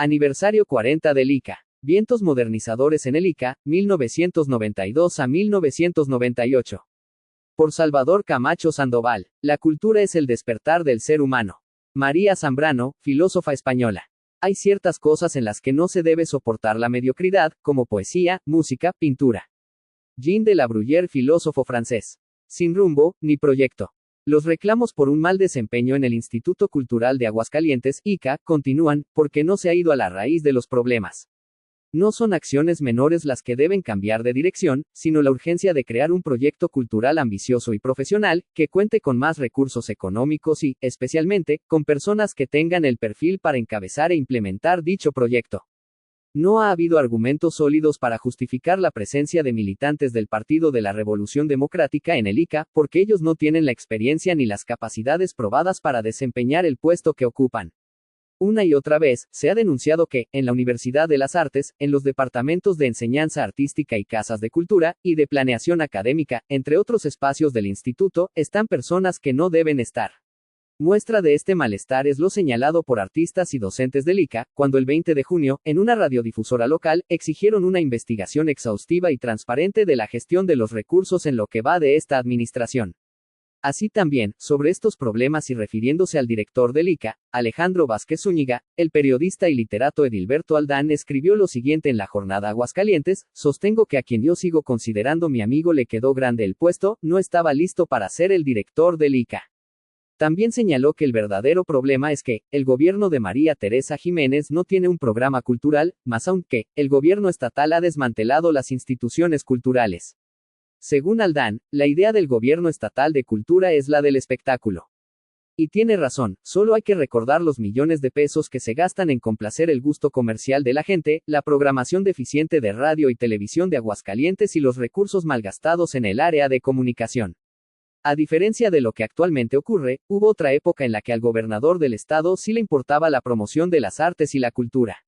Aniversario 40 del ICA. Vientos modernizadores en el ICA, 1992 a 1998. Por Salvador Camacho Sandoval. La cultura es el despertar del ser humano. María Zambrano, filósofa española. Hay ciertas cosas en las que no se debe soportar la mediocridad, como poesía, música, pintura. Jean de la Bruyère, filósofo francés. Sin rumbo, ni proyecto. Los reclamos por un mal desempeño en el Instituto Cultural de Aguascalientes, ICA, continúan, porque no se ha ido a la raíz de los problemas. No son acciones menores las que deben cambiar de dirección, sino la urgencia de crear un proyecto cultural ambicioso y profesional, que cuente con más recursos económicos y, especialmente, con personas que tengan el perfil para encabezar e implementar dicho proyecto. No ha habido argumentos sólidos para justificar la presencia de militantes del Partido de la Revolución Democrática en el ICA, porque ellos no tienen la experiencia ni las capacidades probadas para desempeñar el puesto que ocupan. Una y otra vez, se ha denunciado que, en la Universidad de las Artes, en los departamentos de enseñanza artística y casas de cultura, y de planeación académica, entre otros espacios del instituto, están personas que no deben estar. Muestra de este malestar es lo señalado por artistas y docentes del ICA, cuando el 20 de junio, en una radiodifusora local, exigieron una investigación exhaustiva y transparente de la gestión de los recursos en lo que va de esta administración. Así también, sobre estos problemas y refiriéndose al director del ICA, Alejandro Vázquez Zúñiga, el periodista y literato Edilberto Aldán escribió lo siguiente en la jornada Aguascalientes: sostengo que a quien yo sigo considerando mi amigo le quedó grande el puesto, no estaba listo para ser el director del ICA. También señaló que el verdadero problema es que, el gobierno de María Teresa Jiménez no tiene un programa cultural, más aún que, el gobierno estatal ha desmantelado las instituciones culturales. Según Aldán, la idea del gobierno estatal de cultura es la del espectáculo. Y tiene razón, solo hay que recordar los millones de pesos que se gastan en complacer el gusto comercial de la gente, la programación deficiente de radio y televisión de Aguascalientes y los recursos malgastados en el área de comunicación. A diferencia de lo que actualmente ocurre, hubo otra época en la que al gobernador del estado sí le importaba la promoción de las artes y la cultura.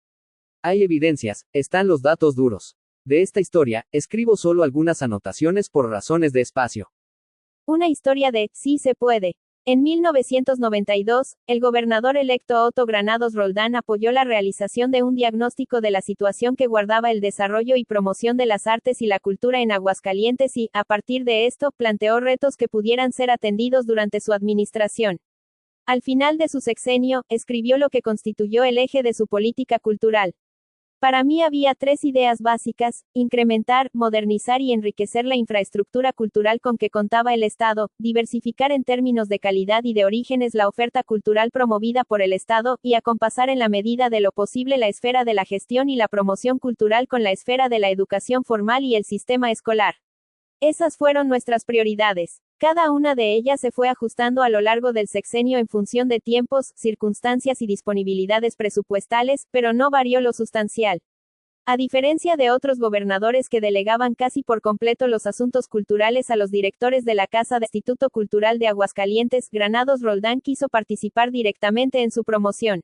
Hay evidencias, están los datos duros. De esta historia, escribo solo algunas anotaciones por razones de espacio. Una historia de sí se puede. En 1992, el gobernador electo Otto Granados Roldán apoyó la realización de un diagnóstico de la situación que guardaba el desarrollo y promoción de las artes y la cultura en Aguascalientes y, a partir de esto, planteó retos que pudieran ser atendidos durante su administración. Al final de su sexenio, escribió lo que constituyó el eje de su política cultural. Para mí había tres ideas básicas: incrementar, modernizar y enriquecer la infraestructura cultural con que contaba el Estado, diversificar en términos de calidad y de orígenes la oferta cultural promovida por el Estado, y acompasar en la medida de lo posible la esfera de la gestión y la promoción cultural con la esfera de la educación formal y el sistema escolar. Esas fueron nuestras prioridades. Cada una de ellas se fue ajustando a lo largo del sexenio en función de tiempos, circunstancias y disponibilidades presupuestales, pero no varió lo sustancial. A diferencia de otros gobernadores que delegaban casi por completo los asuntos culturales a los directores de la Casa de Instituto Cultural de Aguascalientes, Granados Roldán quiso participar directamente en su promoción.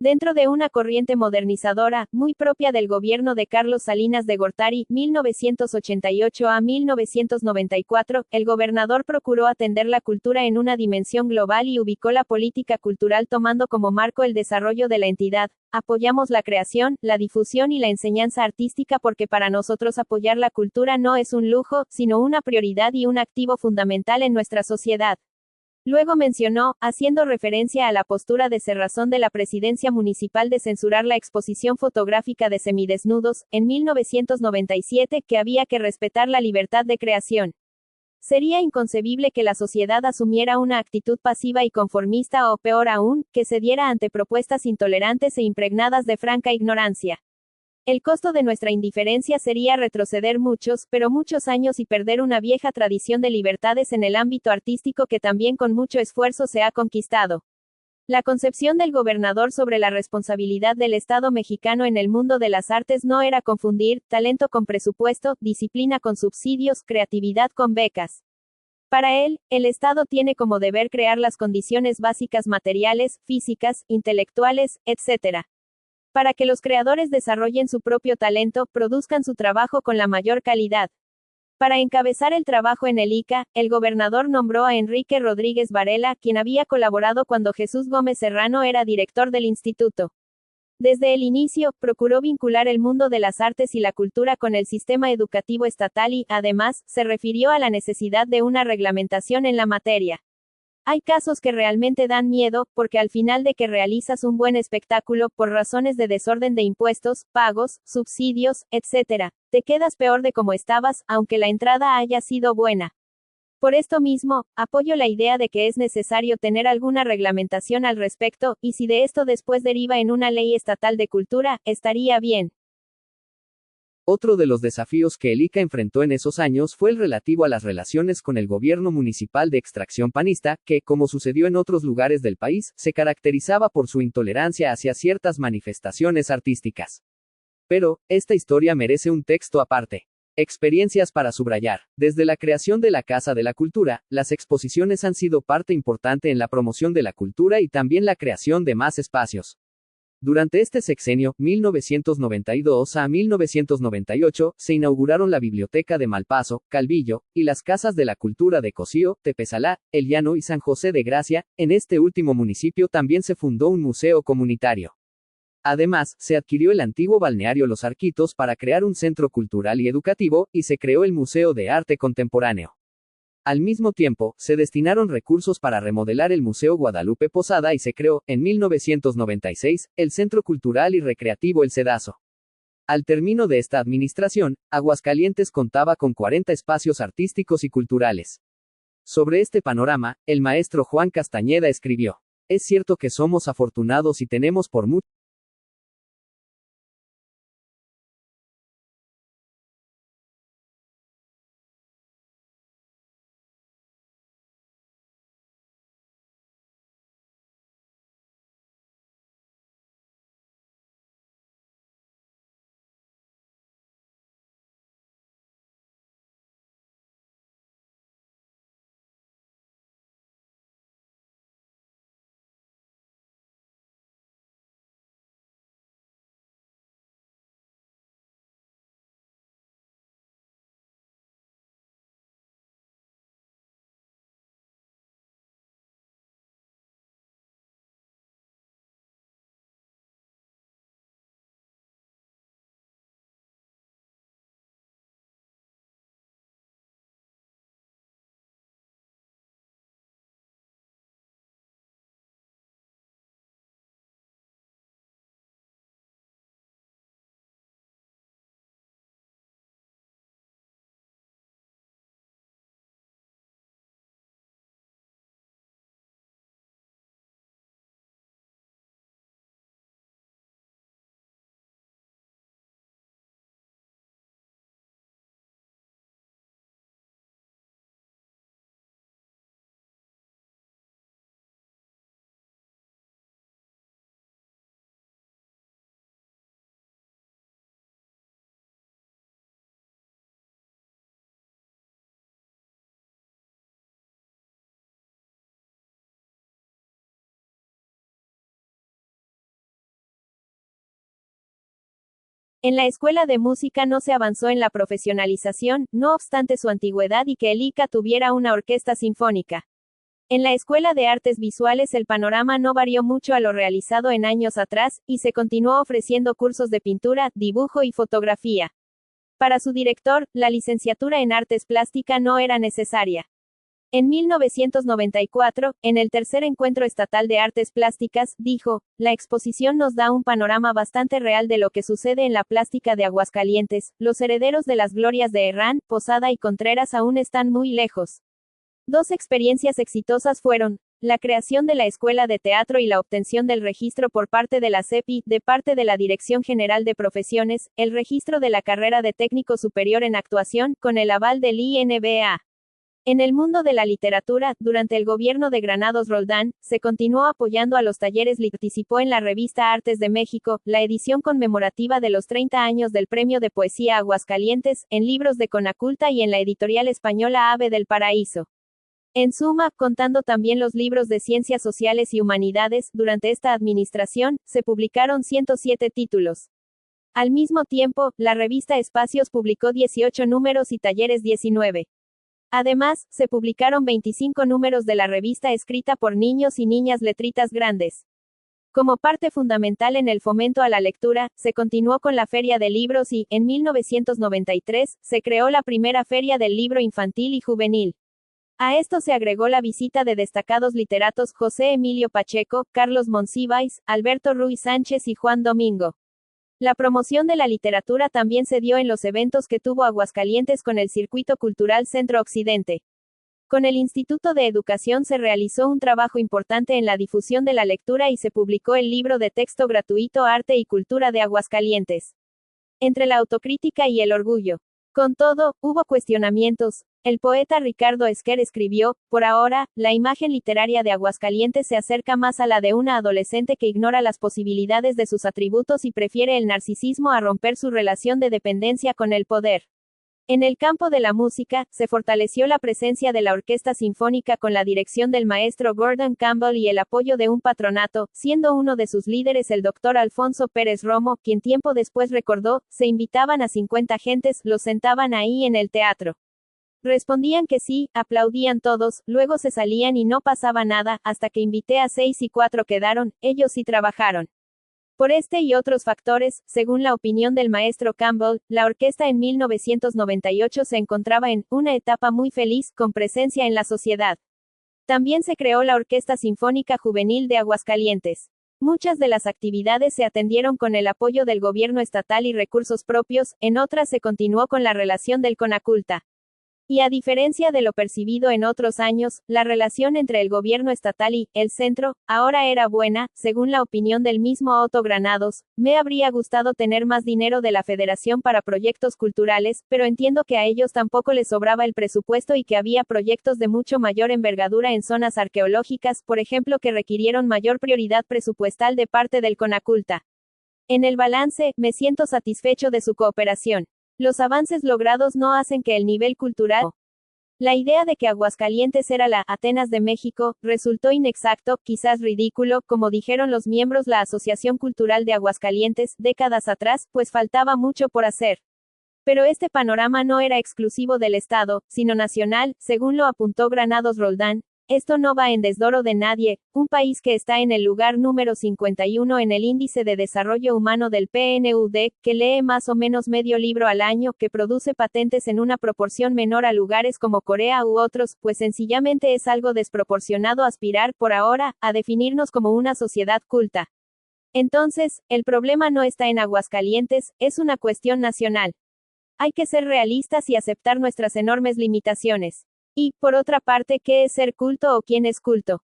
Dentro de una corriente modernizadora, muy propia del gobierno de Carlos Salinas de Gortari, 1988 a 1994, el gobernador procuró atender la cultura en una dimensión global y ubicó la política cultural tomando como marco el desarrollo de la entidad. Apoyamos la creación, la difusión y la enseñanza artística porque para nosotros apoyar la cultura no es un lujo, sino una prioridad y un activo fundamental en nuestra sociedad. Luego mencionó, haciendo referencia a la postura de cerrazón de la presidencia municipal de censurar la exposición fotográfica de semidesnudos, en 1997, que había que respetar la libertad de creación. Sería inconcebible que la sociedad asumiera una actitud pasiva y conformista o, peor aún, que cediera ante propuestas intolerantes e impregnadas de franca ignorancia. El costo de nuestra indiferencia sería retroceder muchos, pero muchos años y perder una vieja tradición de libertades en el ámbito artístico que también con mucho esfuerzo se ha conquistado. La concepción del gobernador sobre la responsabilidad del Estado mexicano en el mundo de las artes no era confundir talento con presupuesto, disciplina con subsidios, creatividad con becas. Para él, el Estado tiene como deber crear las condiciones básicas materiales, físicas, intelectuales, etc. para que los creadores desarrollen su propio talento, produzcan su trabajo con la mayor calidad. Para encabezar el trabajo en el ICA, el gobernador nombró a Enrique Rodríguez Varela, quien había colaborado cuando Jesús Gómez Serrano era director del instituto. Desde el inicio, procuró vincular el mundo de las artes y la cultura con el sistema educativo estatal y, además, se refirió a la necesidad de una reglamentación en la materia. Hay casos que realmente dan miedo, porque al final de que realizas un buen espectáculo, por razones de desorden de impuestos, pagos, subsidios, etc., te quedas peor de como estabas, aunque la entrada haya sido buena. Por esto mismo, apoyo la idea de que es necesario tener alguna reglamentación al respecto, y si de esto después deriva en una ley estatal de cultura, estaría bien. Otro de los desafíos que el ICA enfrentó en esos años fue el relativo a las relaciones con el gobierno municipal de extracción panista, que, como sucedió en otros lugares del país, se caracterizaba por su intolerancia hacia ciertas manifestaciones artísticas. Pero, esta historia merece un texto aparte. Experiencias para subrayar. Desde la creación de la Casa de la Cultura, las exposiciones han sido parte importante en la promoción de la cultura y también la creación de más espacios. Durante este sexenio, 1992 a 1998, se inauguraron la Biblioteca de Malpaso, Calvillo, y las Casas de la Cultura de Cocío, Tepesalá, El Llano y San José de Gracia. En este último municipio también se fundó un museo comunitario. Además, se adquirió el antiguo balneario Los Arquitos para crear un centro cultural y educativo, y se creó el Museo de Arte Contemporáneo. Al mismo tiempo, se destinaron recursos para remodelar el Museo Guadalupe Posada y se creó, en 1996, el Centro Cultural y Recreativo El Cedazo. Al término de esta administración, Aguascalientes contaba con 40 espacios artísticos y culturales. Sobre este panorama, el maestro Juan Castañeda escribió: "Es cierto que somos afortunados y tenemos por mucho En la escuela de música no se avanzó en la profesionalización, no obstante su antigüedad y que el ICA tuviera una orquesta sinfónica. En la Escuela de Artes Visuales el panorama no varió mucho a lo realizado en años atrás, y se continuó ofreciendo cursos de pintura, dibujo y fotografía. Para su director, la licenciatura en Artes Plástica no era necesaria. En 1994, en el tercer encuentro estatal de artes plásticas, dijo: "La exposición nos da un panorama bastante real de lo que sucede en la plástica de Aguascalientes. Los herederos de las glorias de Herrán, Posada y Contreras aún están muy lejos". Dos experiencias exitosas fueron la creación de la Escuela de Teatro y la obtención del registro por parte de la CEPI, de parte de la Dirección General de Profesiones, el registro de la carrera de técnico superior en actuación, con el aval del INBA. En el mundo de la literatura, durante el gobierno de Granados Roldán, se continuó apoyando a los talleres. Participó en la revista Artes de México, la edición conmemorativa de los 30 años del Premio de Poesía Aguascalientes, en libros de Conaculta y en la editorial española Ave del Paraíso. En suma, contando también los libros de Ciencias Sociales y Humanidades, durante esta administración, se publicaron 107 títulos. Al mismo tiempo, la revista Espacios publicó 18 números y Talleres 19. Además, se publicaron 25 números de la revista escrita por niños y niñas Letritas Grandes. Como parte fundamental en el fomento a la lectura, se continuó con la Feria de Libros y, en 1993, se creó la primera Feria del Libro Infantil y Juvenil. A esto se agregó la visita de destacados literatos José Emilio Pacheco, Carlos Monsiváis, Alberto Ruiz Sánchez y Juan Domingo. La promoción de la literatura también se dio en los eventos que tuvo Aguascalientes con el Circuito Cultural Centro Occidente. Con el Instituto de Educación se realizó un trabajo importante en la difusión de la lectura y se publicó el libro de texto gratuito Arte y Cultura de Aguascalientes. Entre la autocrítica y el orgullo. Con todo, hubo cuestionamientos. El poeta Ricardo Esquer escribió, por ahora, la imagen literaria de Aguascalientes se acerca más a la de una adolescente que ignora las posibilidades de sus atributos y prefiere el narcisismo a romper su relación de dependencia con el poder. En el campo de la música, se fortaleció la presencia de la Orquesta Sinfónica con la dirección del maestro Gordon Campbell y el apoyo de un patronato, siendo uno de sus líderes el doctor Alfonso Pérez Romo, quien tiempo después recordó, se invitaban a 50 gentes, los sentaban ahí en el teatro. Respondían que sí, aplaudían todos, luego se salían y no pasaba nada, hasta que invité a 6 y 4 quedaron, ellos sí trabajaron. Por este y otros factores, según la opinión del maestro Campbell, la orquesta en 1998 se encontraba en una etapa muy feliz, con presencia en la sociedad. También se creó la Orquesta Sinfónica Juvenil de Aguascalientes. Muchas de las actividades se atendieron con el apoyo del gobierno estatal y recursos propios, en otras se continuó con la relación del CONACULTA. Y a diferencia de lo percibido en otros años, la relación entre el gobierno estatal y el centro ahora era buena, según la opinión del mismo Otto Granados. Me habría gustado tener más dinero de la Federación para proyectos culturales, pero entiendo que a ellos tampoco les sobraba el presupuesto y que había proyectos de mucho mayor envergadura en zonas arqueológicas, por ejemplo, que requirieron mayor prioridad presupuestal de parte del CONACULTA. En el balance, me siento satisfecho de su cooperación. Los avances logrados no hacen que el nivel cultural. La idea de que Aguascalientes era la Atenas de México resultó inexacto, quizás ridículo, como dijeron los miembros la Asociación Cultural de Aguascalientes, décadas atrás, pues faltaba mucho por hacer. Pero este panorama no era exclusivo del Estado, sino nacional, según lo apuntó Granados Roldán. Esto no va en desdoro de nadie, un país que está en el lugar número 51 en el Índice de Desarrollo Humano del PNUD, que lee más o menos medio libro al año, que produce patentes en una proporción menor a lugares como Corea u otros, pues sencillamente es algo desproporcionado aspirar, por ahora, a definirnos como una sociedad culta. Entonces, el problema no está en Aguascalientes, es una cuestión nacional. Hay que ser realistas y aceptar nuestras enormes limitaciones. Y, por otra parte, ¿qué es ser culto o quién es culto?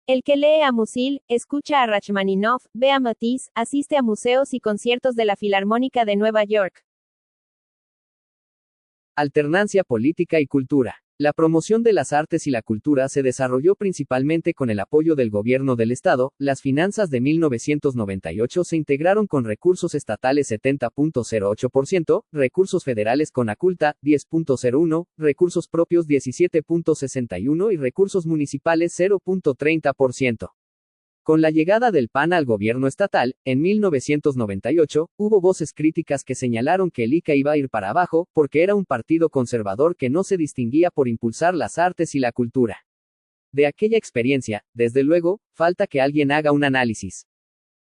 El que lee a Musil, escucha a Rachmaninoff, ve a Matisse, asiste a museos y conciertos de la Filarmónica de Nueva York. Alternancia política y cultura. La promoción de las artes y la cultura se desarrolló principalmente con el apoyo del gobierno del Estado. Las finanzas de 1998 se integraron con recursos estatales 70.08%, recursos federales CONACULTA 10.01%, recursos propios 17.61% y recursos municipales 0.30%. Con la llegada del PAN al gobierno estatal, en 1998, hubo voces críticas que señalaron que el ICA iba a ir para abajo, porque era un partido conservador que no se distinguía por impulsar las artes y la cultura. De aquella experiencia, desde luego, falta que alguien haga un análisis.